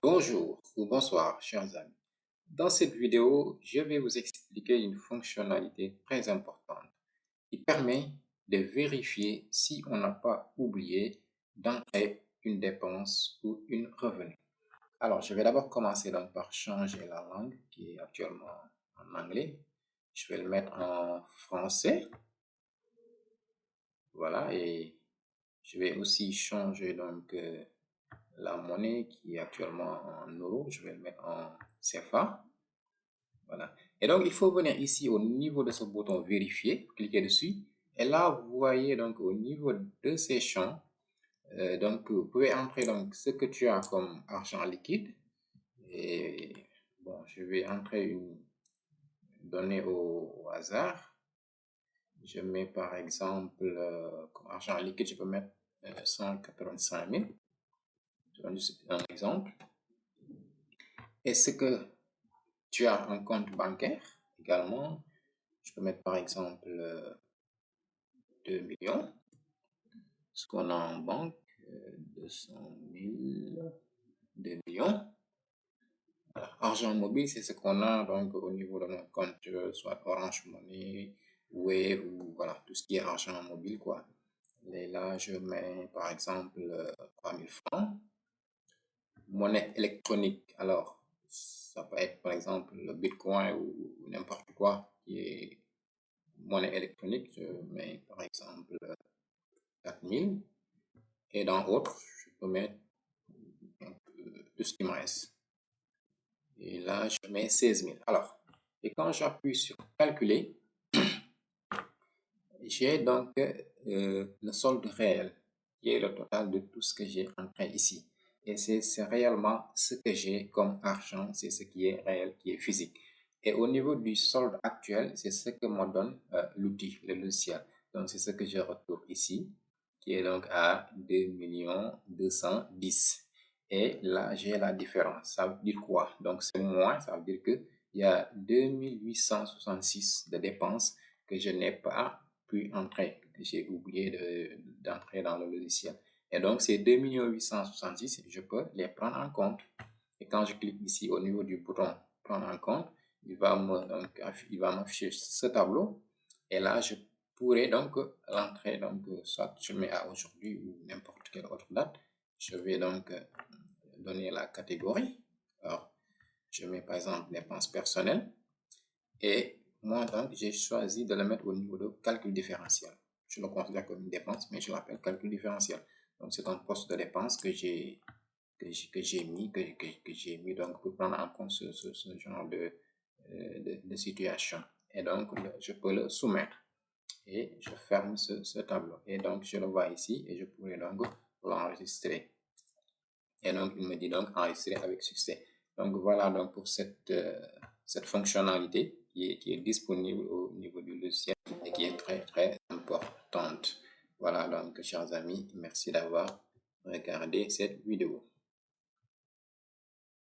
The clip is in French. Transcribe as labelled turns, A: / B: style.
A: Bonjour ou bonsoir, chers amis. Dans cette vidéo, je vais vous expliquer une fonctionnalité très importante qui permet de vérifier si on n'a pas oublié d'entrer une dépense ou une revenu. Alors, je vais d'abord commencer donc par changer la langue qui est actuellement en anglais. Je vais le mettre en français. Voilà, et je vais aussi changer donc la monnaie qui est actuellement en euros. Je vais le mettre en CFA. Voilà. Et donc, il faut venir ici au niveau de ce bouton vérifier, cliquer dessus. Et là, vous voyez donc au niveau de ces champs, donc vous pouvez entrer donc ce que tu as comme argent liquide. Et bon, je vais entrer une donnée au hasard. Je mets par exemple comme argent liquide, je peux mettre 185 000. Je donne juste un exemple. Est-ce que tu as un compte bancaire également? Je peux mettre par exemple 2 millions. Ce qu'on a en banque, 200 000, 2 millions. Alors, argent mobile, c'est ce qu'on a donc au niveau de notre compte, soit Orange Money, Wave, ou voilà, tout ce qui est argent mobile, quoi. Et là, je mets par exemple 3 000 francs. Monnaie électronique, alors, ça peut être par exemple le Bitcoin ou n'importe quoi qui est monnaie électronique. Je mets par exemple 4 000. Et dans autres, je peux mettre tout ce qui me reste. Et là, je mets 16 000. Alors, et quand j'appuie sur calculer, j'ai donc le solde réel, qui est le total de tout ce que j'ai entré ici. Et c'est réellement ce que j'ai comme argent, c'est ce qui est réel, qui est physique. Et au niveau du solde actuel, c'est ce que me donne l'outil, le logiciel. Donc, c'est ce que je retrouve ici, qui est donc à 2 210 000. Et là, j'ai la différence. Ça veut dire quoi? Donc, c'est moins, ça veut dire qu'il y a 2866 de dépenses que je n'ai pas pu entrer, que j'ai oublié d'entrer dans le logiciel. Et donc, ces 2 866 000, je peux les prendre en compte. Et quand je clique ici au niveau du bouton prendre en compte, il va m'afficher ce tableau. Et là, je pourrais donc rentrer, donc soit je mets à aujourd'hui ou n'importe quelle autre date. Je vais donc donner la catégorie. Alors, je mets par exemple dépenses personnelles. Et moi, donc, j'ai choisi de le mettre au niveau de calcul différentiel. Je le considère comme une dépense, mais je l'appelle calcul différentiel. Donc, c'est un poste de dépense que j'ai mis donc pour prendre en compte ce genre de situation. Et donc, je peux le soumettre. Et je ferme ce tableau. Et donc, je le vois ici et je pourrais donc l'enregistrer. Et donc, il me dit donc enregistrer avec succès. Donc, voilà donc pour cette fonctionnalité qui est disponible au niveau du logiciel et qui est très, très importante. Voilà donc, chers amis, merci d'avoir regardé cette vidéo.